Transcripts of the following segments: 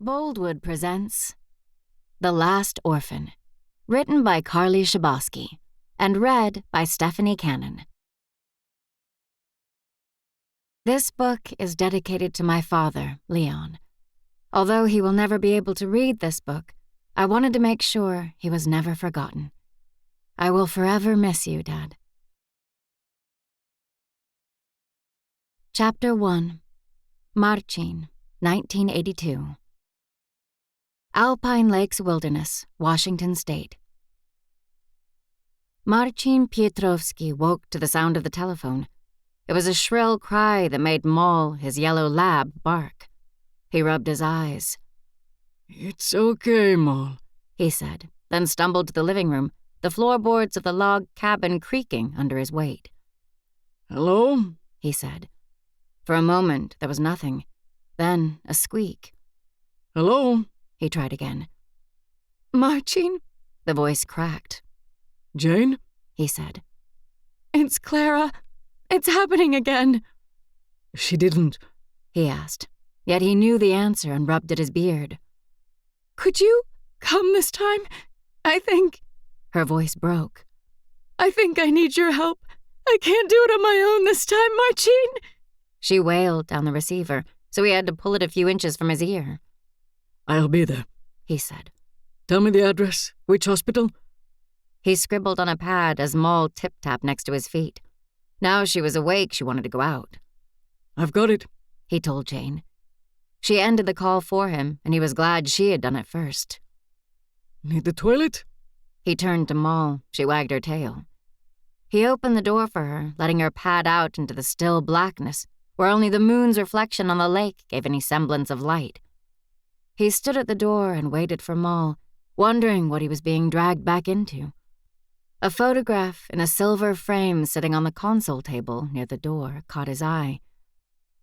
Boldwood presents The Last Orphan, written by Carly Schabowski and read by Stephanie Cannon. This book is dedicated to my father, Leon. Although he will never be able to read this book, I wanted to make sure he was never forgotten. I will forever miss you, Dad. Chapter 1. Marcin, 1982. Alpine Lakes Wilderness, Washington State. Marcin Piotrowski woke to the sound of the telephone. It was a shrill cry that made Moll, his yellow lab, bark. He rubbed his eyes. "It's okay, Moll," he said, then stumbled to the living room, the floorboards of the log cabin creaking under his weight. "Hello?" he said. For a moment, there was nothing. Then a squeak. "Hello?" He tried again. "Marcin?" The voice cracked. "Jane?" he said. "It's Clara. It's happening again." "She didn't," he asked. Yet he knew the answer and rubbed at his beard. "Could you come this time? I think..." Her voice broke. "I think I need your help. I can't do it on my own this time, Marcin." She wailed down the receiver, so he had to pull it a few inches from his ear. "I'll be there," he said. "Tell me the address. Which hospital?" He scribbled on a pad as Moll tip-tapped next to his feet. Now she was awake, she wanted to go out. "I've got it," he told Jane. She ended the call for him, and he was glad she had done it first. "Need the toilet?" He turned to Moll. She wagged her tail. He opened the door for her, letting her pad out into the still blackness, where only the moon's reflection on the lake gave any semblance of light. He stood at the door and waited for Moll, wondering what he was being dragged back into. A photograph in a silver frame sitting on the console table near the door caught his eye.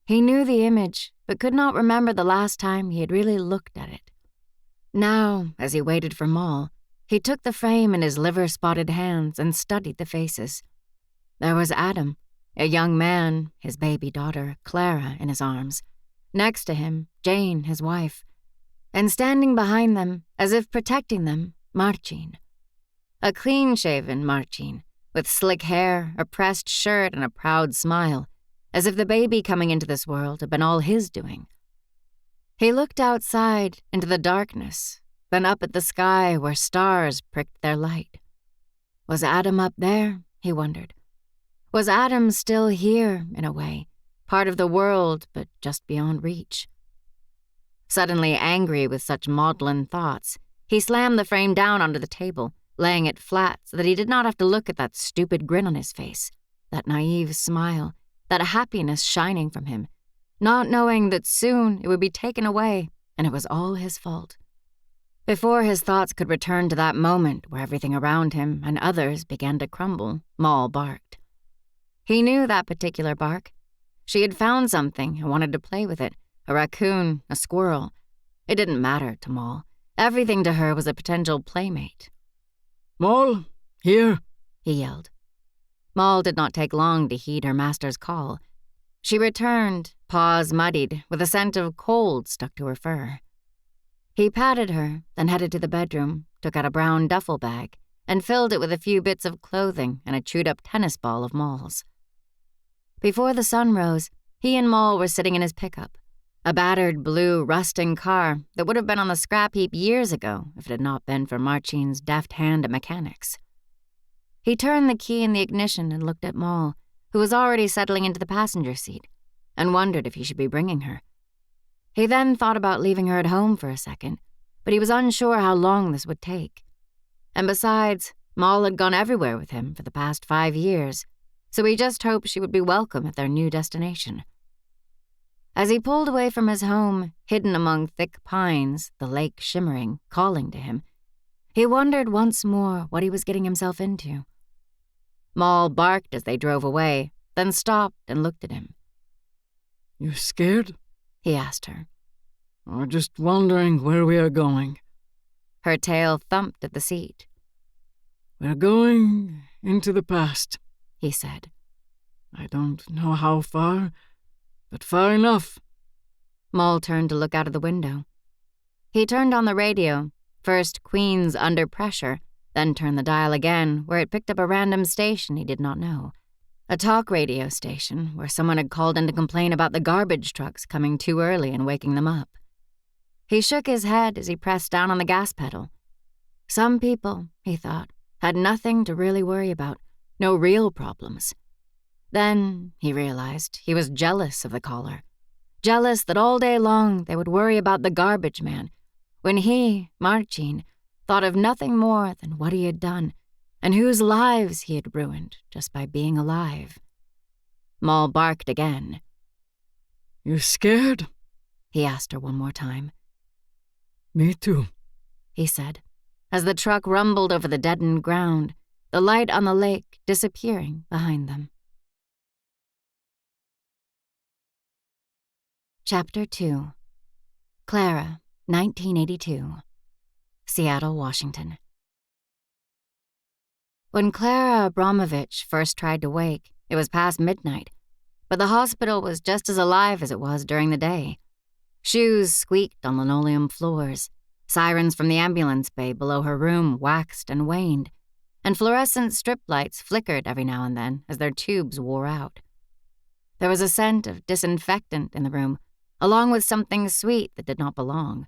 He knew the image, but could not remember the last time he had really looked at it. Now, as he waited for Moll, he took the frame in his liver-spotted hands and studied the faces. There was Adam, a young man, his baby daughter, Clara, in his arms. Next to him, Jane, his wife. And standing behind them, as if protecting them, Marcin. A clean-shaven Marcin, with slick hair, a pressed shirt, and a proud smile, as if the baby coming into this world had been all his doing. He looked outside into the darkness, then up at the sky where stars pricked their light. Was Adam up there, he wondered. Was Adam still here, in a way, part of the world, but just beyond reach? Suddenly angry with such maudlin thoughts, he slammed the frame down onto the table, laying it flat so that he did not have to look at that stupid grin on his face, that naive smile, that happiness shining from him, not knowing that soon it would be taken away and it was all his fault. Before his thoughts could return to that moment where everything around him and others began to crumble, Moll barked. He knew that particular bark. She had found something and wanted to play with it, a raccoon, a squirrel. It didn't matter to Moll. Everything to her was a potential playmate. "Moll, here," he yelled. Moll did not take long to heed her master's call. She returned, paws muddied, with a scent of cold stuck to her fur. He patted her, then headed to the bedroom, took out a brown duffel bag, and filled it with a few bits of clothing and a chewed-up tennis ball of Moll's. Before the sun rose, he and Moll were sitting in his pickup, a battered blue, rusting car that would have been on the scrap heap years ago if it had not been for Marcin's deft hand at mechanics. He turned the key in the ignition and looked at Moll, who was already settling into the passenger seat, and wondered if he should be bringing her. He then thought about leaving her at home for a second, but he was unsure how long this would take. And besides, Moll had gone everywhere with him for the past 5 years, so he just hoped she would be welcome at their new destination. As he pulled away from his home, hidden among thick pines, the lake shimmering, calling to him, he wondered once more what he was getting himself into. Moll barked as they drove away, then stopped and looked at him. "You scared?" he asked her. "Or just wondering where we are going?" Her tail thumped at the seat. "We're going into the past," he said. "I don't know how far, but far enough." Moll turned to look out of the window. He turned on the radio, first Queen's Under Pressure, then turned the dial again where it picked up a random station he did not know. A talk radio station where someone had called in to complain about the garbage trucks coming too early and waking them up. He shook his head as he pressed down on the gas pedal. Some people, he thought, had nothing to really worry about, no real problems. Then, he realized, he was jealous of the caller. Jealous that all day long they would worry about the garbage man, when he, Marcin, thought of nothing more than what he had done, and whose lives he had ruined just by being alive. Moll barked again. "You scared?" he asked her one more time. "Me too," he said, as the truck rumbled over the deadened ground, the light on the lake disappearing behind them. Chapter 2. Clara, 1982. Seattle, Washington. When Clara Abramovich first tried to wake, it was past midnight, but the hospital was just as alive as it was during the day. Shoes squeaked on linoleum floors, sirens from the ambulance bay below her room waxed and waned, and fluorescent strip lights flickered every now and then as their tubes wore out. There was a scent of disinfectant in the room, along with something sweet that did not belong.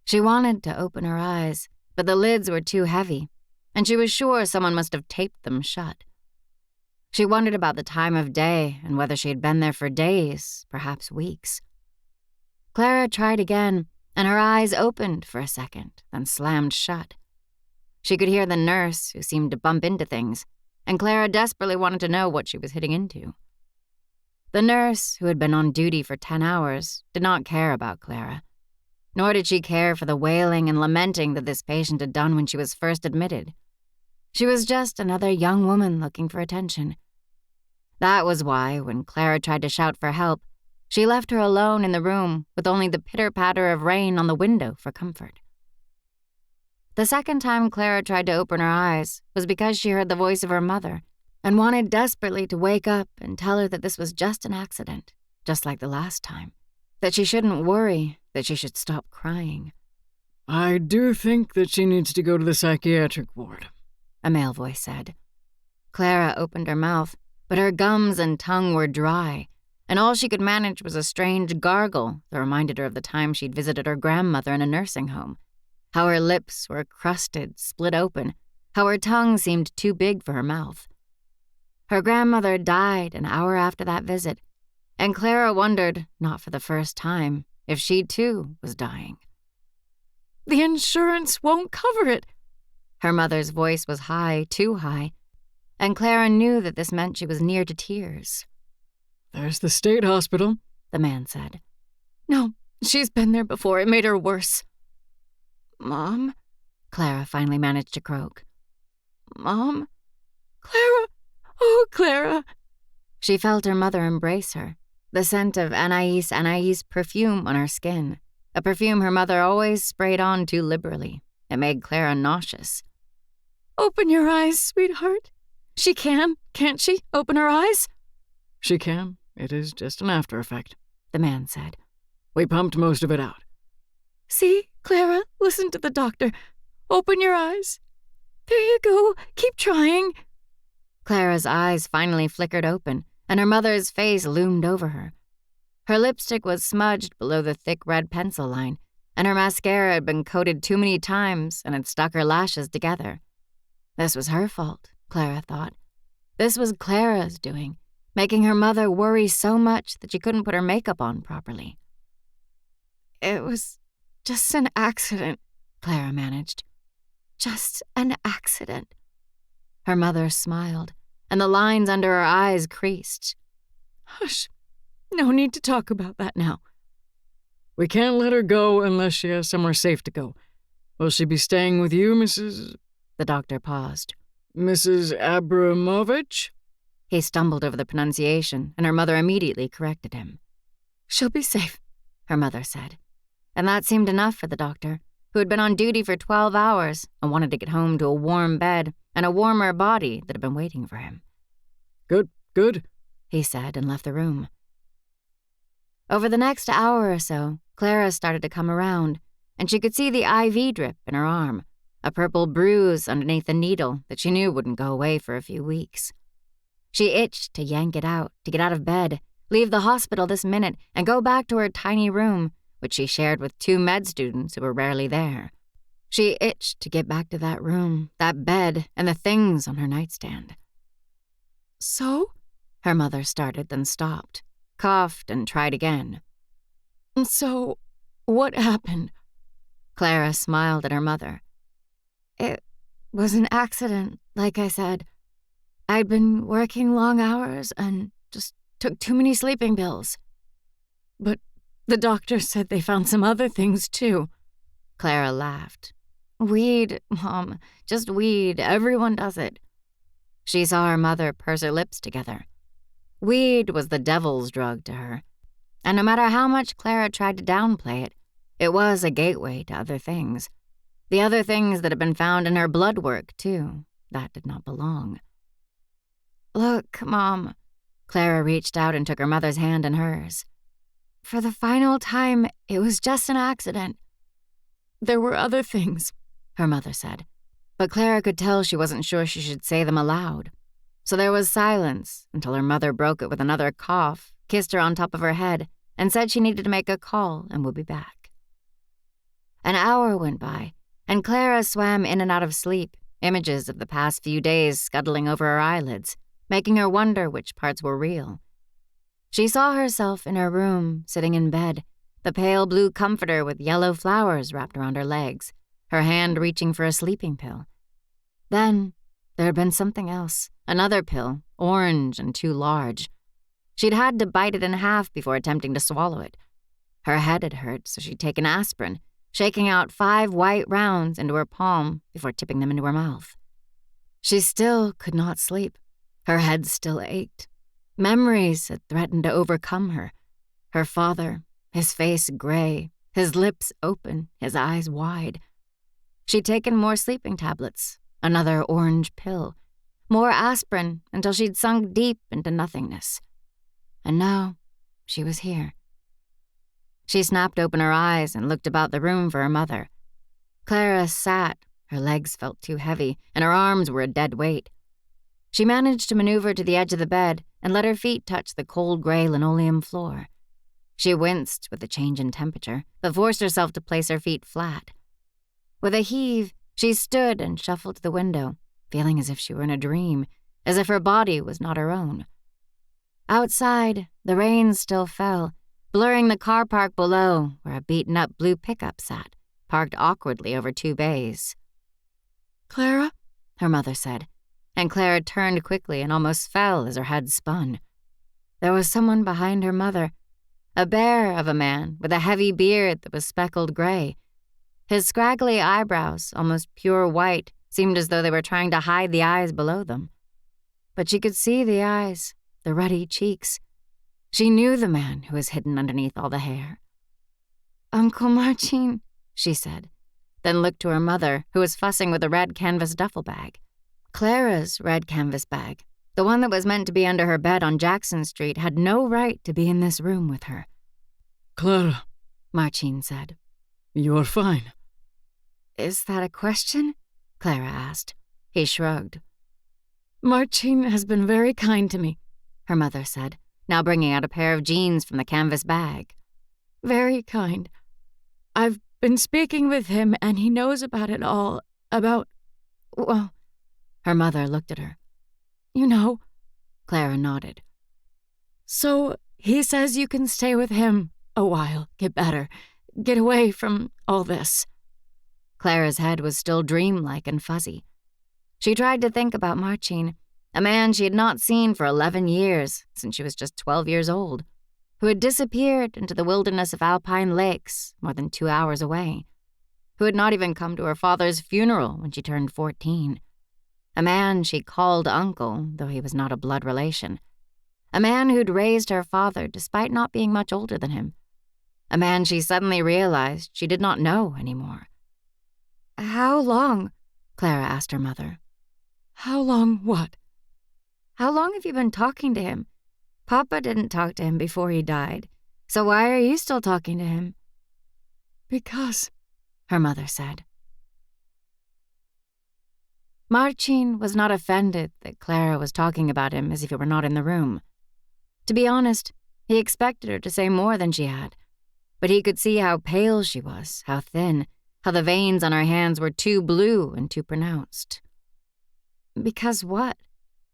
She wanted to open her eyes, but the lids were too heavy, and she was sure someone must have taped them shut. She wondered about the time of day and whether she had been there for days, perhaps weeks. Clara tried again, and her eyes opened for a second, then slammed shut. She could hear the nurse, who seemed to bump into things, and Clara desperately wanted to know what she was hitting into. The nurse, who had been on duty for 10 hours, did not care about Clara, nor did she care for the wailing and lamenting that this patient had done when she was first admitted. She was just another young woman looking for attention. That was why, when Clara tried to shout for help, she left her alone in the room with only the pitter-patter of rain on the window for comfort. The second time Clara tried to open her eyes was because she heard the voice of her mother and wanted desperately to wake up and tell her that this was just an accident, just like the last time, that she shouldn't worry, that she should stop crying. "I do think that she needs to go to the psychiatric ward," a male voice said. Clara opened her mouth, but her gums and tongue were dry, and all she could manage was a strange gargle that reminded her of the time she'd visited her grandmother in a nursing home, how her lips were crusted, split open, how her tongue seemed too big for her mouth. Her grandmother died an hour after that visit, and Clara wondered, not for the first time, if she too was dying. "The insurance won't cover it." Her mother's voice was high, too high, and Clara knew that this meant she was near to tears. "There's the state hospital," the man said. "No, she's been there before. It made her worse." "Mom?" Clara finally managed to croak. "Mom?" "Clara! Oh, Clara!" She felt her mother embrace her, the scent of Anais perfume on her skin, a perfume her mother always sprayed on too liberally. It made Clara nauseous. "Open your eyes, sweetheart. She can, can't she, open her eyes?" "She can. It is just an after effect," the man said. "We pumped most of it out." "See, Clara, listen to the doctor. Open your eyes. There you go. Keep trying." Clara's eyes finally flickered open, and her mother's face loomed over her. Her lipstick was smudged below the thick red pencil line, and her mascara had been coated too many times and had stuck her lashes together. This was her fault, Clara thought. This was Clara's doing, making her mother worry so much that she couldn't put her makeup on properly. "It was just an accident," Clara managed. "Just an accident." Her mother smiled, and the lines under her eyes creased. "Hush. No need to talk about that now." "We can't let her go unless she has somewhere safe to go. Will she be staying with you, Mrs.?" The doctor paused. "Mrs. Abramovich?" He stumbled over the pronunciation, and her mother immediately corrected him. "She'll be safe," her mother said. And that seemed enough for the doctor, who had been on duty for 12 hours and wanted to get home to a warm bed and a warmer body that had been waiting for him. Good, he said and left the room. Over the next hour or so, Clara started to come around, and she could see the IV drip in her arm, a purple bruise underneath the needle that she knew wouldn't go away for a few weeks. She itched to yank it out, to get out of bed, leave the hospital this minute, and go back to her tiny room, which she shared with 2 med students who were rarely there. She itched to get back to that room, that bed, and the things on her nightstand. So? Her mother started, then stopped, coughed, and tried again. So, what happened? Clara smiled at her mother. It was an accident, like I said. I'd been working long hours and just took too many sleeping pills. But the doctor said they found some other things, too. Clara laughed. Weed, Mom, just weed. Everyone does it. She saw her mother purse her lips together. Weed was the devil's drug to her. And no matter how much Clara tried to downplay it, it was a gateway to other things. The other things that had been found in her blood work, too. That did not belong. Look, Mom. Clara reached out and took her mother's hand in hers. For the final time, it was just an accident. There were other things, her mother said. But Clara could tell she wasn't sure she should say them aloud. So there was silence until her mother broke it with another cough, kissed her on top of her head, and said she needed to make a call and would be back. An hour went by, and Clara swam in and out of sleep, images of the past few days scuttling over her eyelids, making her wonder which parts were real. She saw herself in her room, sitting in bed, the pale blue comforter with yellow flowers wrapped around her legs, her hand reaching for a sleeping pill. Then there had been something else, another pill, orange and too large. She'd had to bite it in half before attempting to swallow it. Her head had hurt, so she'd taken aspirin, shaking out 5 white rounds into her palm before tipping them into her mouth. She still could not sleep. Her head still ached. Memories had threatened to overcome her. Her father, his face gray, his lips open, his eyes wide. She'd taken more sleeping tablets, another orange pill, more aspirin until she'd sunk deep into nothingness. And now she was here. She snapped open her eyes and looked about the room for her mother. Clara sat. Her legs felt too heavy, and her arms were a dead weight. She managed to maneuver to the edge of the bed and let her feet touch the cold gray linoleum floor. She winced with the change in temperature, but forced herself to place her feet flat. With a heave, she stood and shuffled to the window, feeling as if she were in a dream, as if her body was not her own. Outside, the rain still fell, blurring the car park below where a beaten-up blue pickup sat, parked awkwardly over 2 bays. Clara? Her mother said, and Clara turned quickly and almost fell as her head spun. There was someone behind her mother, a bear of a man with a heavy beard that was speckled gray. His scraggly eyebrows, almost pure white, seemed as though they were trying to hide the eyes below them. But she could see the eyes, the ruddy cheeks. She knew the man who was hidden underneath all the hair. Uncle Marcin, she said, then looked to her mother, who was fussing with a red canvas duffel bag. Clara's red canvas bag, the one that was meant to be under her bed on Jackson Street, had no right to be in this room with her. Clara, Marcin said. You're fine. Is that a question? Clara asked. He shrugged. Marcin has been very kind to me, her mother said, now bringing out a pair of jeans from the canvas bag. Very kind. I've been speaking with him, and he knows about it all, well... Her mother looked at her. You know. Clara nodded. So he says you can stay with him a while, get better, get away from all this. Clara's head was still dreamlike and fuzzy. She tried to think about Marcin, a man she had not seen for 11 years, since she was just 12 years old, who had disappeared into the wilderness of Alpine Lakes more than 2 hours away, who had not even come to her father's funeral when she turned 14. A man she called uncle, though he was not a blood relation. A man who'd raised her father despite not being much older than him. A man she suddenly realized she did not know anymore. How long? Clara asked her mother. How long what? How long have you been talking to him? Papa didn't talk to him before he died, so why are you still talking to him? Because her mother said. Marcin was not offended that Clara was talking about him as if he were not in the room. To be honest, he expected her to say more than she had, but he could see how pale she was, how thin, how the veins on her hands were too blue and too pronounced. Because what?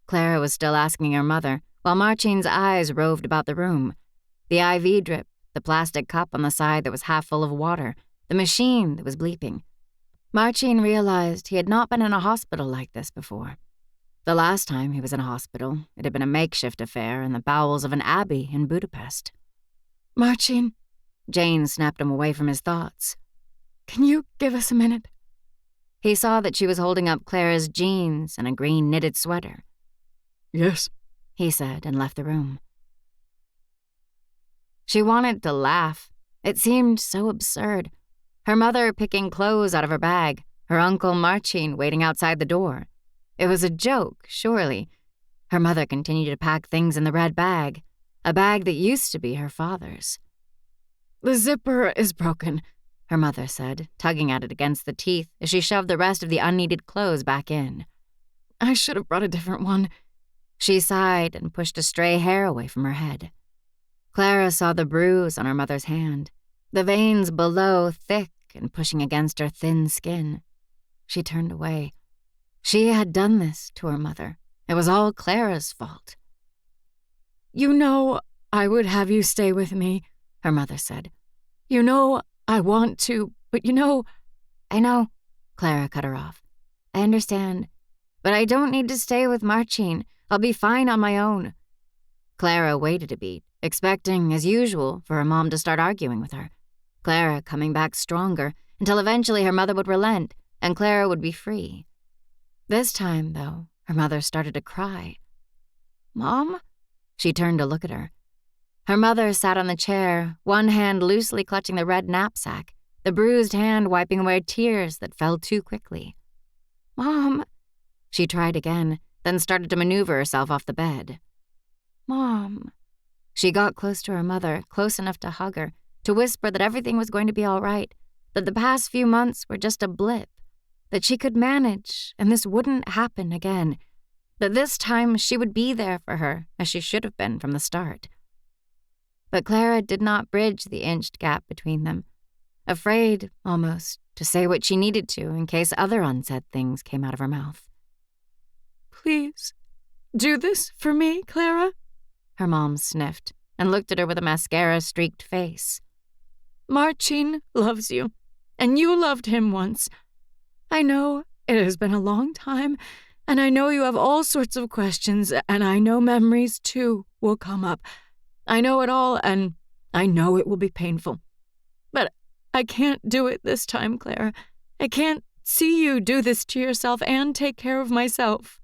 Clara was still asking her mother, while Marcin's eyes roved about the room. The IV drip, the plastic cup on the side that was half full of water, the machine that was bleeping. Marcin realized he had not been in a hospital like this before. The last time he was in a hospital, it had been a makeshift affair in the bowels of an abbey in Budapest. Marcin, Jane snapped him away from his thoughts. Can you give us a minute? He saw that she was holding up Clara's jeans and a green knitted sweater. Yes, he said and left the room. She wanted to laugh. It seemed so absurd. Her mother picking clothes out of her bag, her uncle Marcin waiting outside the door. It was a joke, surely. Her mother continued to pack things in the red bag, a bag that used to be her father's. The zipper is broken, her mother said, tugging at it against the teeth as she shoved the rest of the unneeded clothes back in. I should have brought a different one. She sighed and pushed a stray hair away from her head. Clara saw the bruise on her mother's hand, the veins below thick and pushing against her thin skin. She turned away. She had done this to her mother. It was all Clara's fault. You know I would have you stay with me, her mother said. You know I want to, but you know... I know, Clara cut her off. I understand, but I don't need to stay with Marcin. I'll be fine on my own. Clara waited a beat, expecting, as usual, for her mom to start arguing with her. Clara coming back stronger, until eventually her mother would relent, and Clara would be free. This time, though, her mother started to cry. Mom? She turned to look at her. Her mother sat on the chair, one hand loosely clutching the red knapsack, the bruised hand wiping away tears that fell too quickly. Mom? She tried again, then started to maneuver herself off the bed. Mom. She got close to her mother, close enough to hug her, to whisper that everything was going to be all right, that the past few months were just a blip, that she could manage and this wouldn't happen again, that this time she would be there for her as she should have been from the start. But Clara did not bridge the inched gap between them, afraid, almost, to say what she needed to in case other unsaid things came out of her mouth. Please, do this for me, Clara? Her mom sniffed and looked at her with a mascara-streaked face. Marcin loves you, and you loved him once. I know it has been a long time, and I know you have all sorts of questions, and I know memories, too, will come up. I know it all, and I know it will be painful. But I can't do it this time, Clara. I can't see you do this to yourself and take care of myself.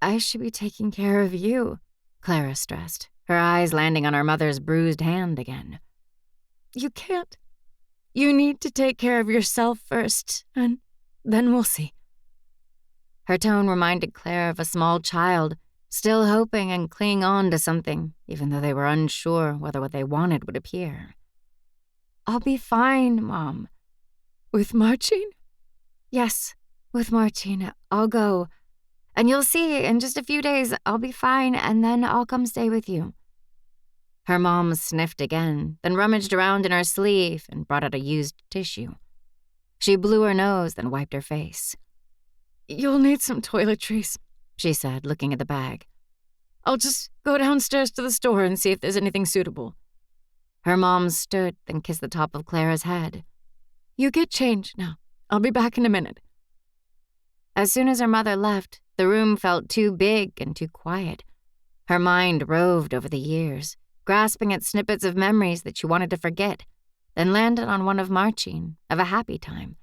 I should be taking care of you, Clara stressed, her eyes landing on her mother's bruised hand again. You can't. You need to take care of yourself first, and then we'll see. Her tone reminded Clara of a small child, still hoping and clinging on to something, even though they were unsure whether what they wanted would appear. I'll be fine, Mom. With Marcin? Yes, with Marcin. I'll go. And you'll see, in just a few days, I'll be fine, and then I'll come stay with you. Her mom sniffed again, then rummaged around in her sleeve and brought out a used tissue. She blew her nose, then wiped her face. You'll need some toiletries, she said, looking at the bag. I'll just go downstairs to the store and see if there's anything suitable. Her mom stood, then kissed the top of Clara's head. You get changed now. I'll be back in a minute. As soon as her mother left, the room felt too big and too quiet. Her mind roved over the years, grasping at snippets of memories that she wanted to forget, then landed on one of Marcin, of a happy time.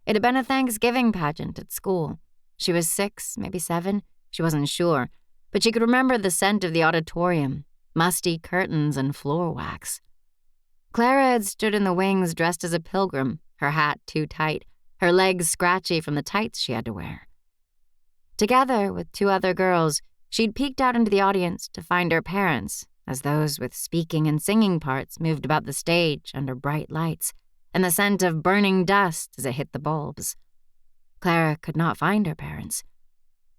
It had been a Thanksgiving pageant at school. She was 6, maybe 7, she wasn't sure, but she could remember the scent of the auditorium, musty curtains and floor wax. Clara had stood in the wings dressed as a pilgrim, her hat too tight, her legs scratchy from the tights she had to wear. Together with 2 other girls, she'd peeked out into the audience to find her parents, as those with speaking and singing parts moved about the stage under bright lights, and the scent of burning dust as it hit the bulbs. Clara could not find her parents.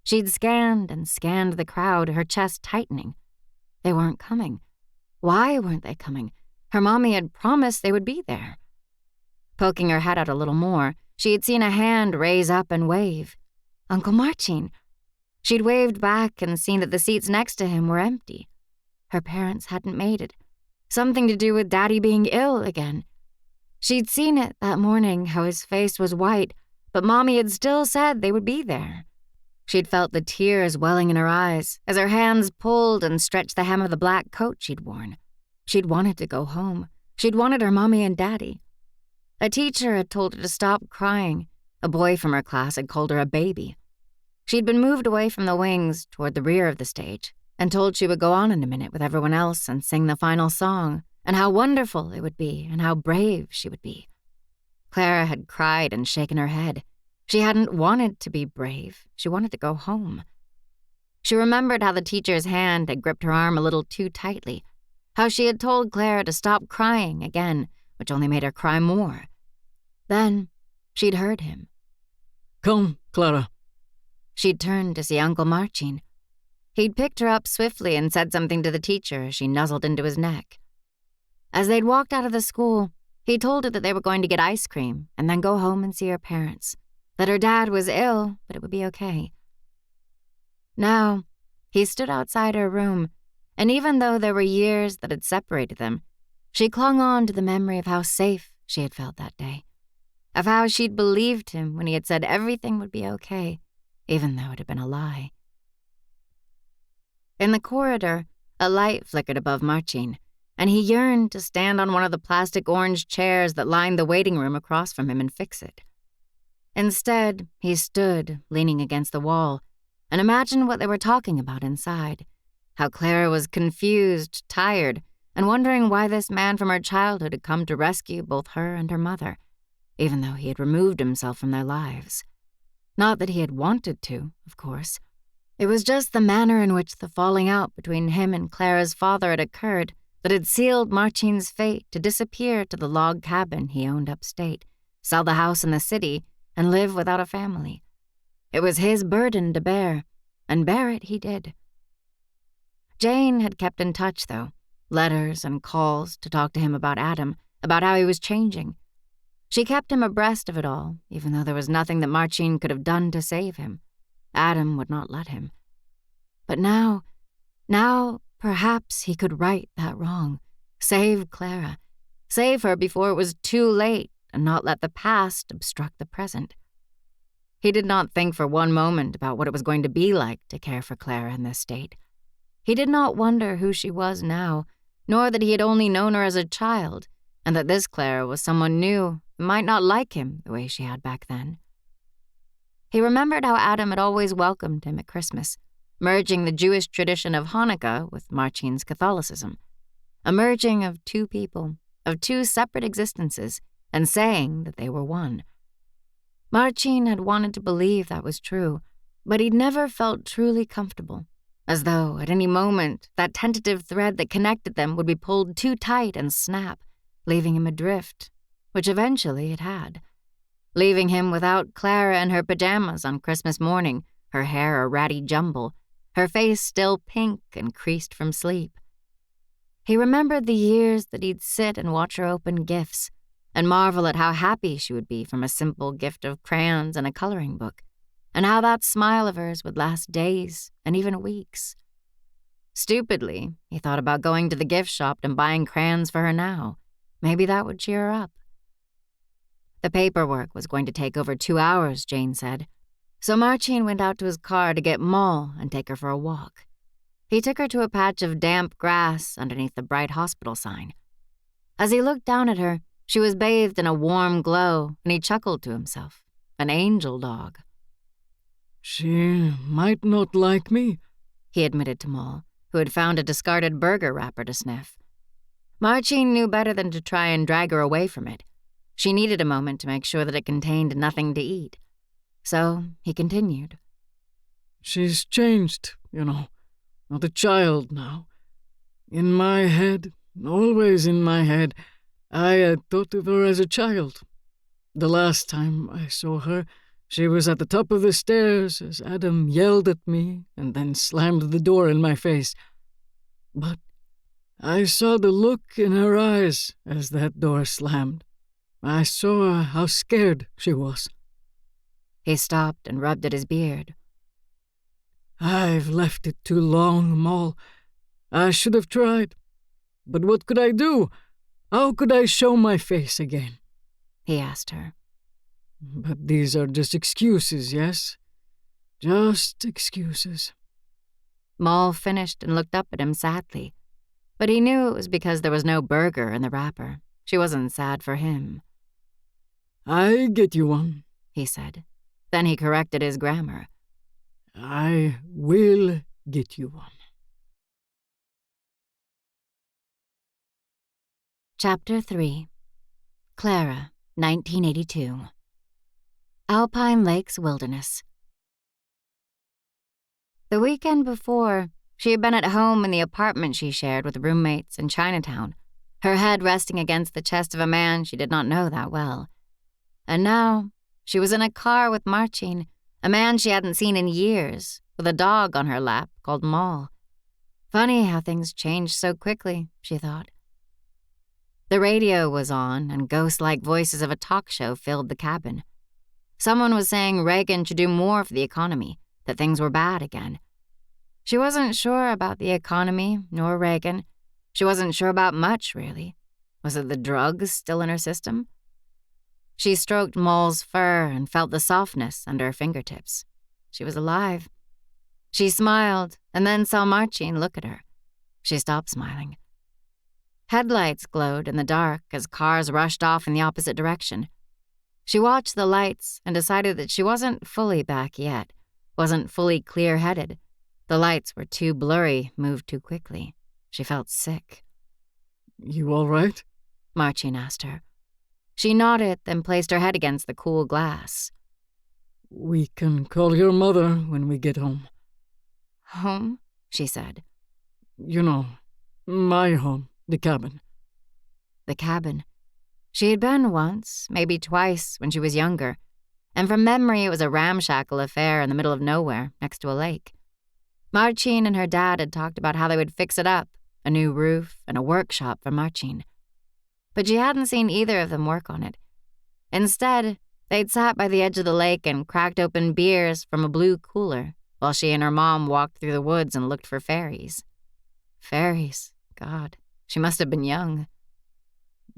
She'd scanned and scanned the crowd, her chest tightening. They weren't coming. Why weren't they coming? Her mommy had promised they would be there. Poking her head out a little more, she had seen a hand raise up and wave. Uncle Marcin. She'd waved back and seen that the seats next to him were empty. Her parents hadn't made it. Something to do with Daddy being ill again. She'd seen it that morning, how his face was white, but Mommy had still said they would be there. She'd felt the tears welling in her eyes as her hands pulled and stretched the hem of the black coat she'd worn. She'd wanted to go home. She'd wanted her Mommy and Daddy. A teacher had told her to stop crying. A boy from her class had called her a baby. She'd been moved away from the wings toward the rear of the stage and told she would go on in a minute with everyone else and sing the final song, and how wonderful it would be and how brave she would be. Clara had cried and shaken her head. She hadn't wanted to be brave. She wanted to go home. She remembered how the teacher's hand had gripped her arm a little too tightly, how she had told Clara to stop crying again, which only made her cry more. Then she'd heard him. Come, Clara. She'd turned to see Uncle Marcin. He'd picked her up swiftly and said something to the teacher as she nuzzled into his neck. As they'd walked out of the school, he told her that they were going to get ice cream and then go home and see her parents, that her dad was ill, but it would be okay. Now, he stood outside her room, and even though there were years that had separated them, she clung on to the memory of how safe she had felt that day, of how she'd believed him when he had said everything would be okay, even though it had been a lie. In the corridor, a light flickered above Marcin, and he yearned to stand on one of the plastic orange chairs that lined the waiting room across from him and fix it. Instead, he stood, leaning against the wall, and imagined what they were talking about inside, how Clara was confused, tired, and wondering why this man from her childhood had come to rescue both her and her mother, even though he had removed himself from their lives. Not that he had wanted to, of course. It was just the manner in which the falling out between him and Clara's father had occurred that had sealed Marcin's fate to disappear to the log cabin he owned upstate, sell the house in the city, and live without a family. It was his burden to bear, and bear it he did. Jane had kept in touch, though, letters and calls to talk to him about Adam, about how he was changing. She kept him abreast of it all, even though there was nothing that Marcin could have done to save him. Adam would not let him. But now, perhaps he could right that wrong, save Clara, save her before it was too late, and not let the past obstruct the present. He did not think for one moment about what it was going to be like to care for Clara in this state. He did not wonder who she was now, nor that he had only known her as a child, and that this Clara was someone new and might not like him the way she had back then. He remembered how Adam had always welcomed him at Christmas, merging the Jewish tradition of Hanukkah with Marcin's Catholicism, a merging of two people, of two separate existences, and saying that they were one. Marcin had wanted to believe that was true, but he'd never felt truly comfortable, as though at any moment that tentative thread that connected them would be pulled too tight and snap, leaving him adrift, which eventually it had. Leaving him without Clara in her pajamas on Christmas morning, her hair a ratty jumble, her face still pink and creased from sleep. He remembered the years that he'd sit and watch her open gifts and marvel at how happy she would be from a simple gift of crayons and a coloring book, and how that smile of hers would last days and even weeks. Stupidly, he thought about going to the gift shop and buying crayons for her now. Maybe that would cheer her up. The paperwork was going to take over 2 hours, Jane said, so Marcin went out to his car to get Moll and take her for a walk. He took her to a patch of damp grass underneath the bright hospital sign. As he looked down at her, she was bathed in a warm glow, and he chuckled to himself. An angel dog. She might not like me, he admitted to Moll, who had found a discarded burger wrapper to sniff. Marcin knew better than to try and drag her away from it. She needed a moment to make sure that it contained nothing to eat. So he continued. She's changed, not a child now. In my head, always in my head, I had thought of her as a child. The last time I saw her, she was at the top of the stairs as Adam yelled at me and then slammed the door in my face. But I saw the look in her eyes as that door slammed. I saw how scared she was. He stopped and rubbed at his beard. I've left it too long, Moll. I should have tried. But what could I do? How could I show my face again? He asked her. But these are just excuses, yes? Just excuses. Moll finished and looked up at him sadly. But he knew it was because there was no burger in the wrapper. She wasn't sad for him. I get you one, he said. Then he corrected his grammar. I will get you one. Chapter 3. Clara, 1982. Alpine Lakes Wilderness. The weekend before, she had been at home in the apartment she shared with roommates in Chinatown, her head resting against the chest of a man she did not know that well. And now, she was in a car with Marcin, a man she hadn't seen in years, with a dog on her lap called Moll. Funny how things changed so quickly, she thought. The radio was on, and ghost-like voices of a talk show filled the cabin. Someone was saying Reagan should do more for the economy, that things were bad again. She wasn't sure about the economy, nor Reagan. She wasn't sure about much, really. Was it the drugs still in her system? She stroked Moll's fur and felt the softness under her fingertips. She was alive. She smiled, and then saw Marcin look at her. She stopped smiling. Headlights glowed in the dark as cars rushed off in the opposite direction. She watched the lights and decided that she wasn't fully back yet, wasn't fully clear-headed. The lights were too blurry, moved too quickly. She felt sick. You all right? Marcin asked her. She nodded, then placed her head against the cool glass. We can call your mother when we get home. Home? She said. You know, my home, the cabin. The cabin. She had been once, maybe twice, when she was younger, and from memory it was a ramshackle affair in the middle of nowhere, next to a lake. Marcin and her dad had talked about how they would fix it up, a new roof and a workshop for Marcin. But she hadn't seen either of them work on it. Instead, they'd sat by the edge of the lake and cracked open beers from a blue cooler while she and her mom walked through the woods and looked for fairies. Fairies, God, she must have been young.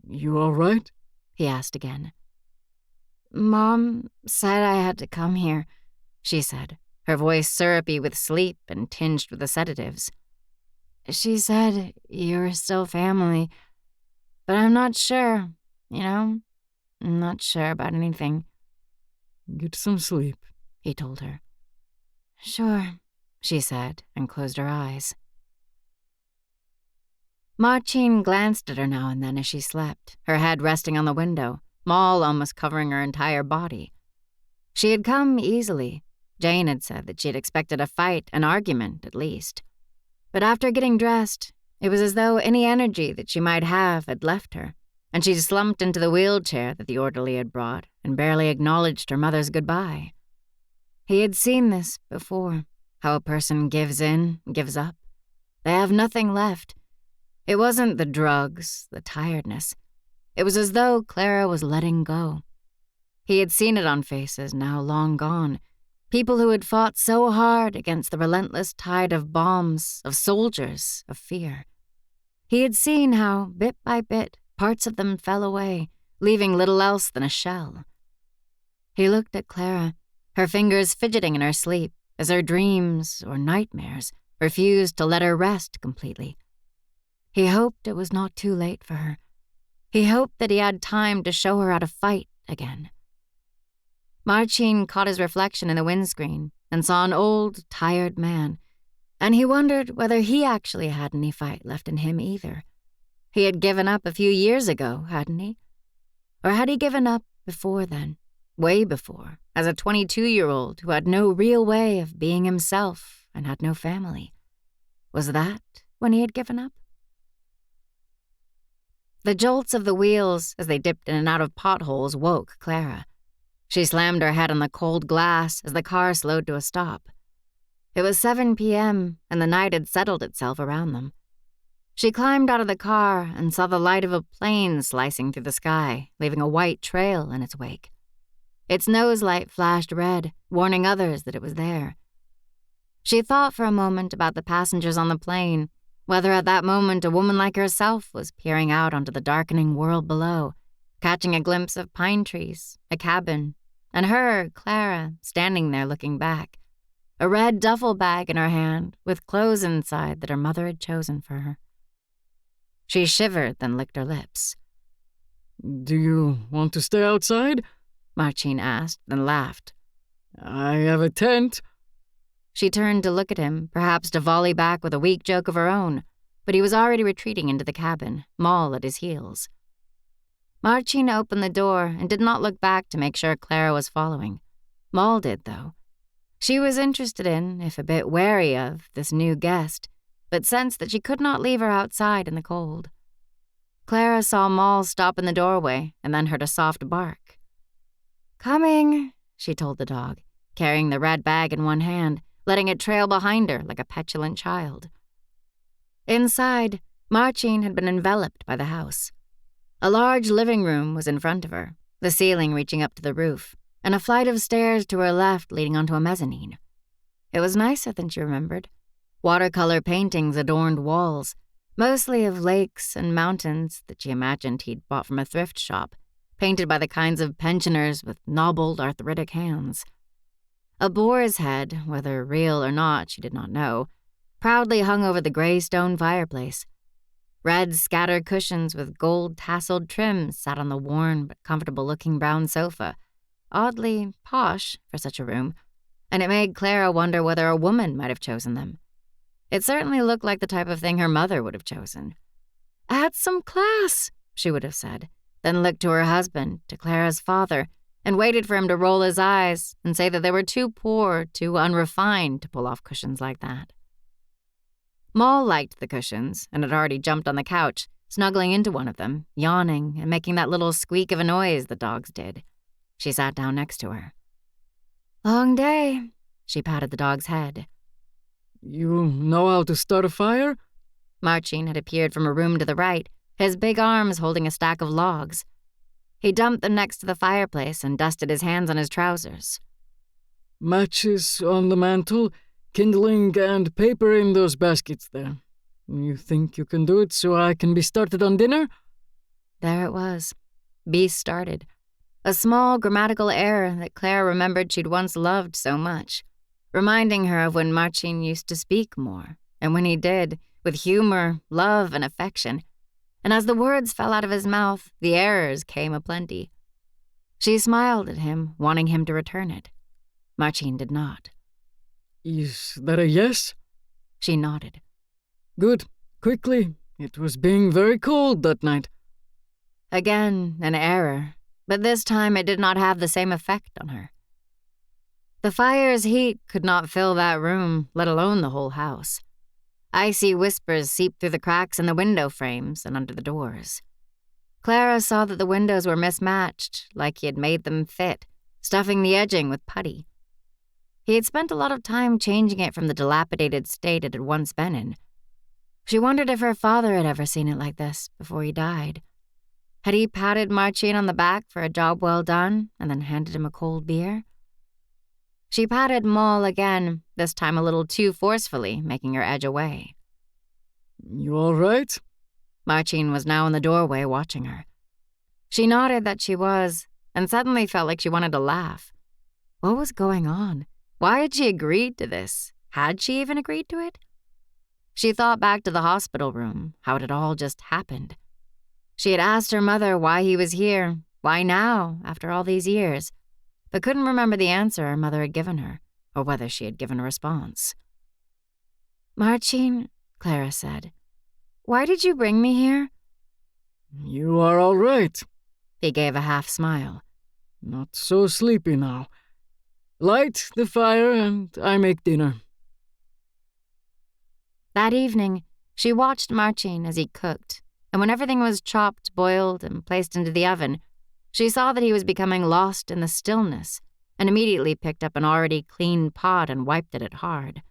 You all right? He asked again. Mom said I had to come here, she said, her voice syrupy with sleep and tinged with the sedatives. She said you were still family, but I'm not sure, I'm not sure about anything. Get some sleep, he told her. Sure, she said, and closed her eyes. Marcin glanced at her now and then as she slept, her head resting on the window, Moll almost covering her entire body. She had come easily. Jane had said that she had expected a fight, an argument, at least. But after getting dressed, it was as though any energy that she might have had left her, and she slumped into the wheelchair that the orderly had brought and barely acknowledged her mother's goodbye. He had seen this before, how a person gives in, gives up. They have nothing left. It wasn't the drugs, the tiredness. It was as though Clara was letting go. He had seen it on faces now long gone, people who had fought so hard against the relentless tide of bombs, of soldiers, of fear. He had seen how, bit by bit, parts of them fell away, leaving little else than a shell. He looked at Clara, her fingers fidgeting in her sleep, as her dreams, or nightmares, refused to let her rest completely. He hoped it was not too late for her. He hoped that he had time to show her how to fight again. Marcin caught his reflection in the windscreen and saw an old, tired man, and he wondered whether he actually had any fight left in him either. He had given up a few years ago, hadn't he? Or had he given up before then, way before, as a 22-year-old who had no real way of being himself and had no family? Was that when he had given up? The jolts of the wheels as they dipped in and out of potholes woke Clara. She slammed her head on the cold glass as the car slowed to a stop. It was 7 p.m., and the night had settled itself around them. She climbed out of the car and saw the light of a plane slicing through the sky, leaving a white trail in its wake. Its nose light flashed red, warning others that it was there. She thought for a moment about the passengers on the plane, whether at that moment a woman like herself was peering out onto the darkening world below, catching a glimpse of pine trees, a cabin, and her, Clara, standing there looking back, a red duffel bag in her hand with clothes inside that her mother had chosen for her. She shivered, then licked her lips. Do you want to stay outside? Marcin asked, then laughed. I have a tent. She turned to look at him, perhaps to volley back with a weak joke of her own, but he was already retreating into the cabin, Moll at his heels. Marcin opened the door and did not look back to make sure Clara was following. Moll did, though. She was interested in, if a bit wary of, this new guest, but sensed that she could not leave her outside in the cold. Clara saw Moll stop in the doorway and then heard a soft bark. "Coming," she told the dog, carrying the red bag in one hand, letting it trail behind her like a petulant child. Inside, Marcin had been enveloped by the house. A large living room was in front of her, the ceiling reaching up to the roof, and a flight of stairs to her left leading onto a mezzanine. It was nicer than she remembered. Watercolor paintings adorned walls, mostly of lakes and mountains that she imagined he'd bought from a thrift shop, painted by the kinds of pensioners with knobbled, arthritic hands. A boar's head, whether real or not she did not know, proudly hung over the gray stone fireplace. Red scattered cushions with gold tasseled trims sat on the worn but comfortable-looking brown sofa, oddly posh for such a room, and it made Clara wonder whether a woman might have chosen them. It certainly looked like the type of thing her mother would have chosen. "Add some class," she would have said, then looked to her husband, to Clara's father, and waited for him to roll his eyes and say that they were too poor, too unrefined to pull off cushions like that. Moll liked the cushions and had already jumped on the couch, snuggling into one of them, yawning and making that little squeak of a noise the dogs did. She sat down next to her. "Long day," she patted the dog's head. You know how to start a fire? Marcin had appeared from a room to the right, his big arms holding a stack of logs. He dumped them next to the fireplace and dusted his hands on his trousers. Matches on the mantel, kindling and paper in those baskets there. You think you can do it so I can be started on dinner? There it was. Be started. A small grammatical error that Claire remembered she'd once loved so much, reminding her of when Marcin used to speak more, and when he did, with humor, love, and affection. And as the words fell out of his mouth, the errors came aplenty. She smiled at him, wanting him to return it. Marcin did not. Is that a yes? She nodded. Good. Quickly. It was being very cold that night. Again, an error, but this time it did not have the same effect on her. The fire's heat could not fill that room, let alone the whole house. Icy whispers seeped through the cracks in the window frames and under the doors. Clara saw that the windows were mismatched, like he had made them fit, stuffing the edging with putty. He had spent a lot of time changing it from the dilapidated state it had once been in. She wondered if her father had ever seen it like this before he died. Had he patted Marcin on the back for a job well done and then handed him a cold beer? She patted Moll again, this time a little too forcefully, making her edge away. You all right? Marcin was now in the doorway watching her. She nodded that she was, and suddenly felt like she wanted to laugh. What was going on? Why had she agreed to this? Had she even agreed to it? She thought back to the hospital room, how it had all just happened. She had asked her mother why he was here, why now, after all these years, but couldn't remember the answer her mother had given her, or whether she had given a response. "Marcin," Clara said, "why did you bring me here?" You are all right. He gave a half smile. Not so sleepy now. Light the fire and I make dinner. That evening, she watched Marcin as he cooked, and when everything was chopped, boiled, and placed into the oven, she saw that he was becoming lost in the stillness and immediately picked up an already clean pot and wiped at it hard.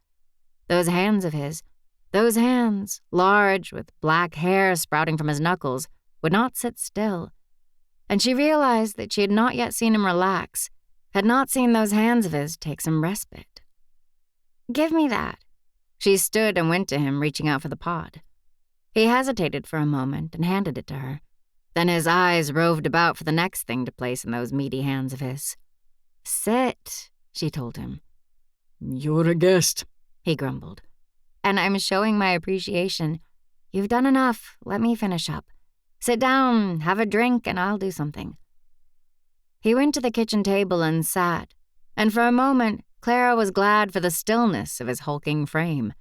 Those hands of his, those hands, large with black hair sprouting from his knuckles, would not sit still, and she realized that she had not yet seen him relax, had not seen those hands of his take some respite. "Give me that." She stood and went to him, reaching out for the pot. He hesitated for a moment and handed it to her. Then his eyes roved about for the next thing to place in those meaty hands of his. "Sit," she told him. "You're a guest," he grumbled. "And I'm showing my appreciation. You've done enough. Let me finish up. Sit down, have a drink, and I'll do something." He went to the kitchen table and sat, and for a moment, Clara was glad for the stillness of his hulking frame.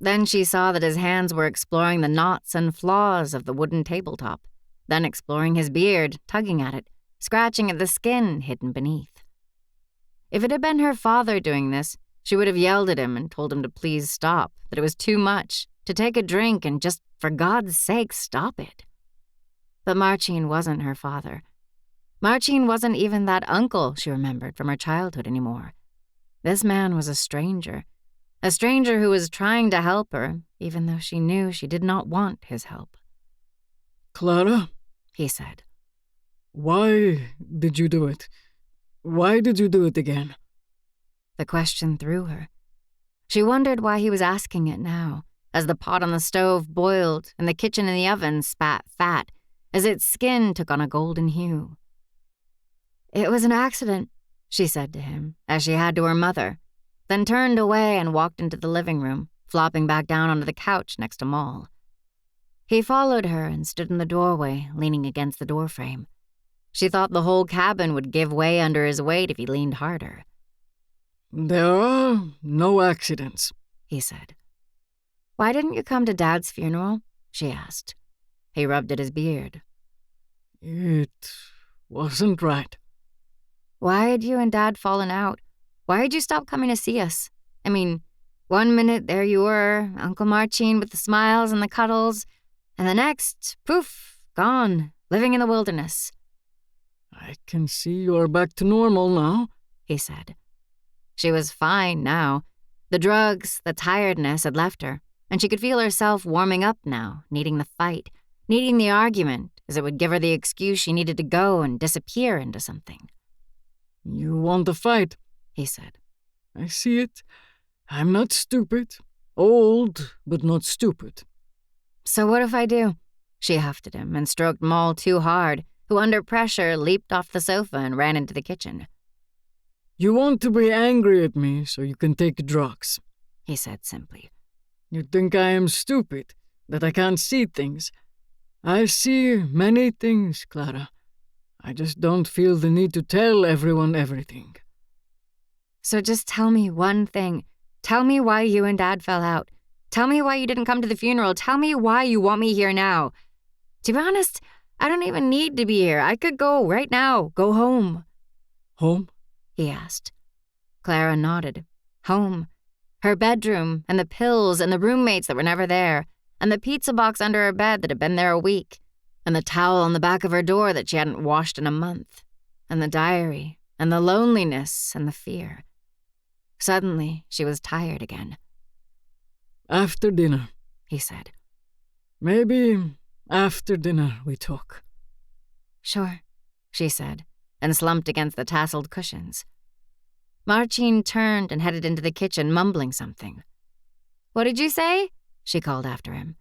Then she saw that his hands were exploring the knots and flaws of the wooden tabletop, then exploring his beard, tugging at it, scratching at the skin hidden beneath. If it had been her father doing this, she would have yelled at him and told him to please stop, that it was too much, to take a drink and just, for God's sake, stop it. But Marcin wasn't her father. Marcin wasn't even that uncle she remembered from her childhood anymore. This man was a stranger who was trying to help her, even though she knew she did not want his help. "Clara," he said. "Why did you do it? Why did you do it again?" The question threw her. She wondered why he was asking it now, as the pot on the stove boiled and the kitchen in the oven spat fat, as its skin took on a golden hue. "It was an accident," she said to him, as she had to her mother, then turned away and walked into the living room, flopping back down onto the couch next to Moll. He followed her and stood in the doorway, leaning against the doorframe. She thought the whole cabin would give way under his weight if he leaned harder. "There are no accidents," he said. "Why didn't you come to Dad's funeral?" she asked. He rubbed at his beard. "It wasn't right." "Why had you and Dad fallen out? Why had you stop coming to see us? I mean, one minute there you were, Uncle Marcin with the smiles and the cuddles, and the next, poof, gone, living in the wilderness." "I can see you're back to normal now," he said. She was fine now. The drugs, the tiredness had left her, and she could feel herself warming up now, needing the fight, needing the argument, as it would give her the excuse she needed to go and disappear into something. "You want to fight," he said. "I see it. I'm not stupid. Old, but not stupid." "So what if I do?" She huffed at him and stroked Moll too hard, who under pressure leaped off the sofa and ran into the kitchen. "You want to be angry at me so you can take drugs," he said simply. "You think I am stupid, that I can't see things. I see many things, Clara. I just don't feel the need to tell everyone everything." "So just tell me one thing. Tell me why you and Dad fell out. Tell me why you didn't come to the funeral. Tell me why you want me here now. To be honest, I don't even need to be here. I could go right now. Go home." "Home?" he asked. Clara nodded. Home. Her bedroom, and the pills, and the roommates that were never there, and the pizza box under her bed that had been there a week, and the towel on the back of her door that she hadn't washed in a month, and the diary, and the loneliness, and the fear. Suddenly, she was tired again. "After dinner," he said. "Maybe after dinner we talk." "Sure," she said, and slumped against the tasseled cushions. Marcin turned and headed into the kitchen, mumbling something. "What did you say?" she called after him.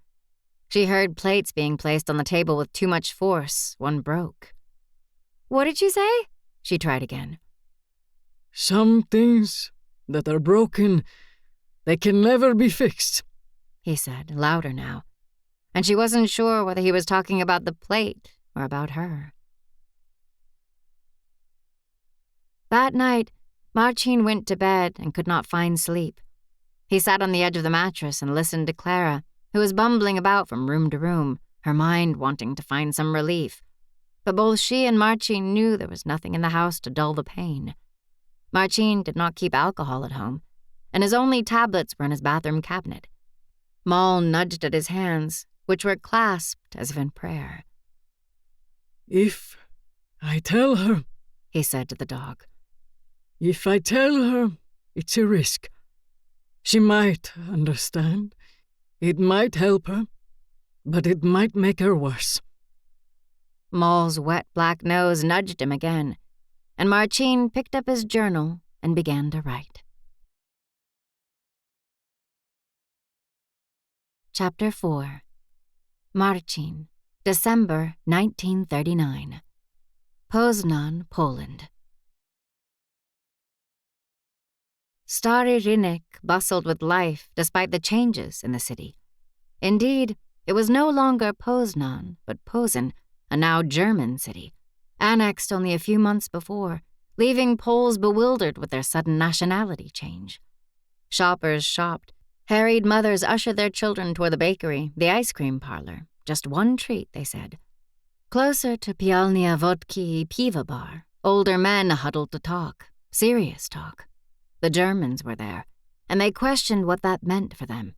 She heard plates being placed on the table with too much force. One broke. "What did you say?" she tried again. "Some things that are broken, they can never be fixed," he said, louder now. And she wasn't sure whether he was talking about the plate or about her. That night, Marcin went to bed and could not find sleep. He sat on the edge of the mattress and listened to Clara, who was bumbling about from room to room, her mind wanting to find some relief. But both she and Marcin knew there was nothing in the house to dull the pain. Marcin did not keep alcohol at home, and his only tablets were in his bathroom cabinet. Moll nudged at his hands, which were clasped as if in prayer. "If I tell her," he said to the dog. "If I tell her, it's a risk. She might understand. It might help her, but it might make her worse." Moll's wet black nose nudged him again, and Marcin picked up his journal and began to write. Chapter 4. Marcin, December 1939. Poznan, Poland. Stary Rynek bustled with life despite the changes in the city. Indeed, it was no longer Poznan, but Posen, a now German city, annexed only a few months before, leaving Poles bewildered with their sudden nationality change. Shoppers shopped. Harried mothers ushered their children toward the bakery, the ice cream parlor. Just one treat, they said. Closer to Pialnia Vodki Piva bar, older men huddled to talk, serious talk. The Germans were there, and they questioned what that meant for them.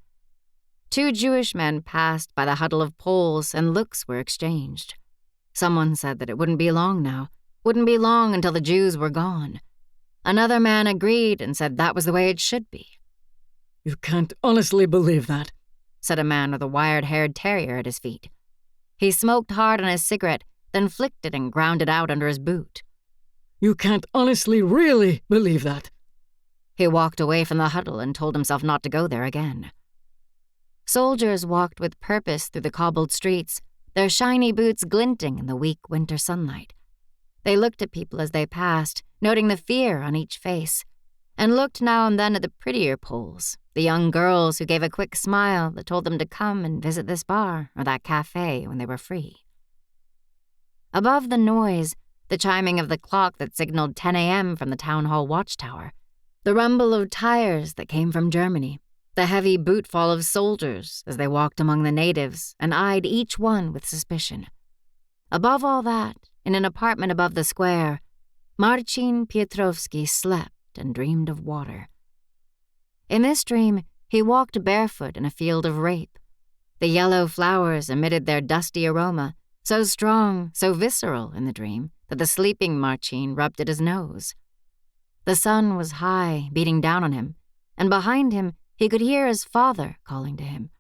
2 Jewish men passed by the huddle of Poles, and looks were exchanged. Someone said that it wouldn't be long now, wouldn't be long until the Jews were gone. Another man agreed and said that was the way it should be. "You can't honestly believe that," said a man with a wire-haired terrier at his feet. He smoked hard on his cigarette, then flicked it and ground it out under his boot. "You can't honestly, really believe that." He walked away from the huddle and told himself not to go there again. Soldiers walked with purpose through the cobbled streets, their shiny boots glinting in the weak winter sunlight. They looked at people as they passed, noting the fear on each face, and looked now and then at the prettier Poles, the young girls who gave a quick smile that told them to come and visit this bar or that cafe when they were free. Above the noise, the chiming of the clock that signaled 10 a.m. from the town hall watchtower, the rumble of tires that came from Germany, the heavy bootfall of soldiers as they walked among the natives and eyed each one with suspicion. Above all that, in an apartment above the square, Marcin Piotrowski slept and dreamed of water. In this dream, he walked barefoot in a field of rape. The yellow flowers emitted their dusty aroma, so strong, so visceral in the dream, that the sleeping Marcin rubbed at his nose. The sun was high, beating down on him, and behind him he could hear his father calling to him.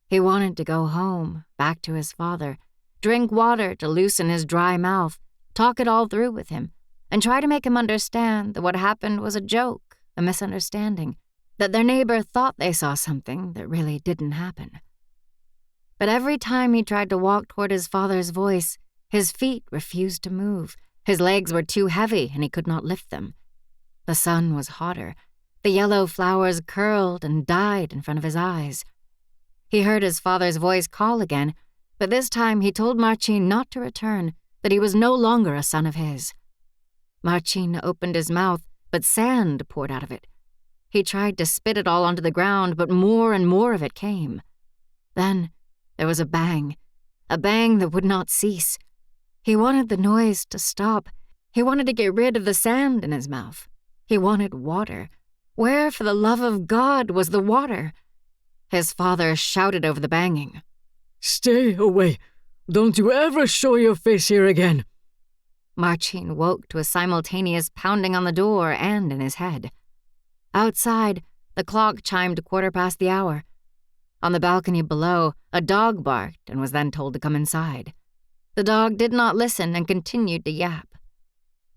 He wanted to go home, back to his father, drink water to loosen his dry mouth, talk it all through with him, and try to make him understand that what happened was a joke, a misunderstanding, that their neighbor thought they saw something that really didn't happen. But every time he tried to walk toward his father's voice, his feet refused to move, his legs were too heavy and he could not lift them. The sun was hotter. The yellow flowers curled and died in front of his eyes. He heard his father's voice call again, but this time he told Marcin not to return, that he was no longer a son of his. Marcin opened his mouth, but sand poured out of it. He tried to spit it all onto the ground, but more and more of it came. Then there was a bang that would not cease. He wanted the noise to stop. He wanted to get rid of the sand in his mouth. He wanted water. Where, for the love of God, was the water? His father shouted over the banging. "Stay away. Don't you ever show your face here again." Marcin woke to a simultaneous pounding on the door and in his head. Outside, the clock chimed 1/4 the hour. On the balcony below, a dog barked and was then told to come inside. The dog did not listen and continued to yap.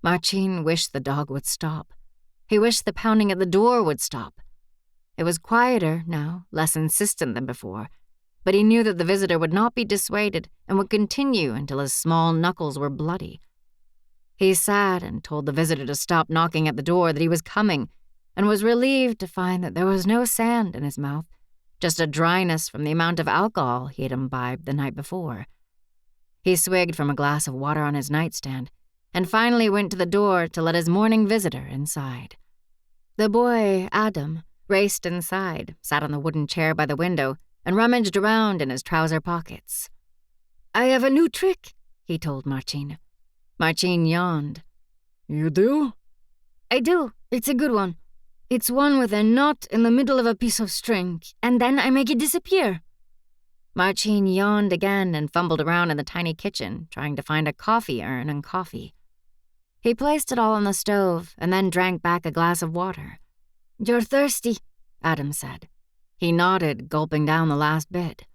Marcin wished the dog would stop. He wished the pounding at the door would stop. It was quieter now, less insistent than before, but he knew that the visitor would not be dissuaded and would continue until his small knuckles were bloody. He sat and told the visitor to stop knocking at the door, that he was coming, and was relieved to find that there was no sand in his mouth, just a dryness from the amount of alcohol he had imbibed the night before. He swigged from a glass of water on his nightstand, and finally went to the door to let his morning visitor inside. The boy, Adam, raced inside, sat on the wooden chair by the window, and rummaged around in his trouser pockets. "I have a new trick," he told Marcin. Marcin yawned. "You do?" "I do. It's a good one. It's one with a knot in the middle of a piece of string, and then I make it disappear." Marcin yawned again and fumbled around in the tiny kitchen, trying to find a coffee urn and coffee. He placed it all on the stove and then drank back a glass of water. "You're thirsty," Adam said. He nodded, gulping down the last bit.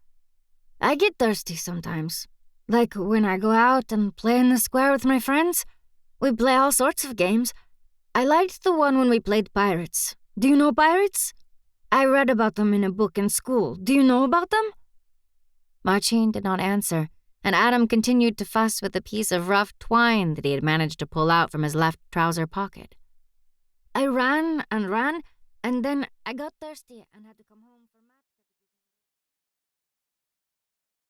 "I get thirsty sometimes. Like when I go out and play in the square with my friends. We play all sorts of games. I liked the one when we played pirates. Do you know pirates? I read about them in a book in school. Do you know about them?" Marcin did not answer, and Adam continued to fuss with a piece of rough twine that he had managed to pull out from his left trouser pocket. "I ran, and then I got thirsty and had to come home for my..."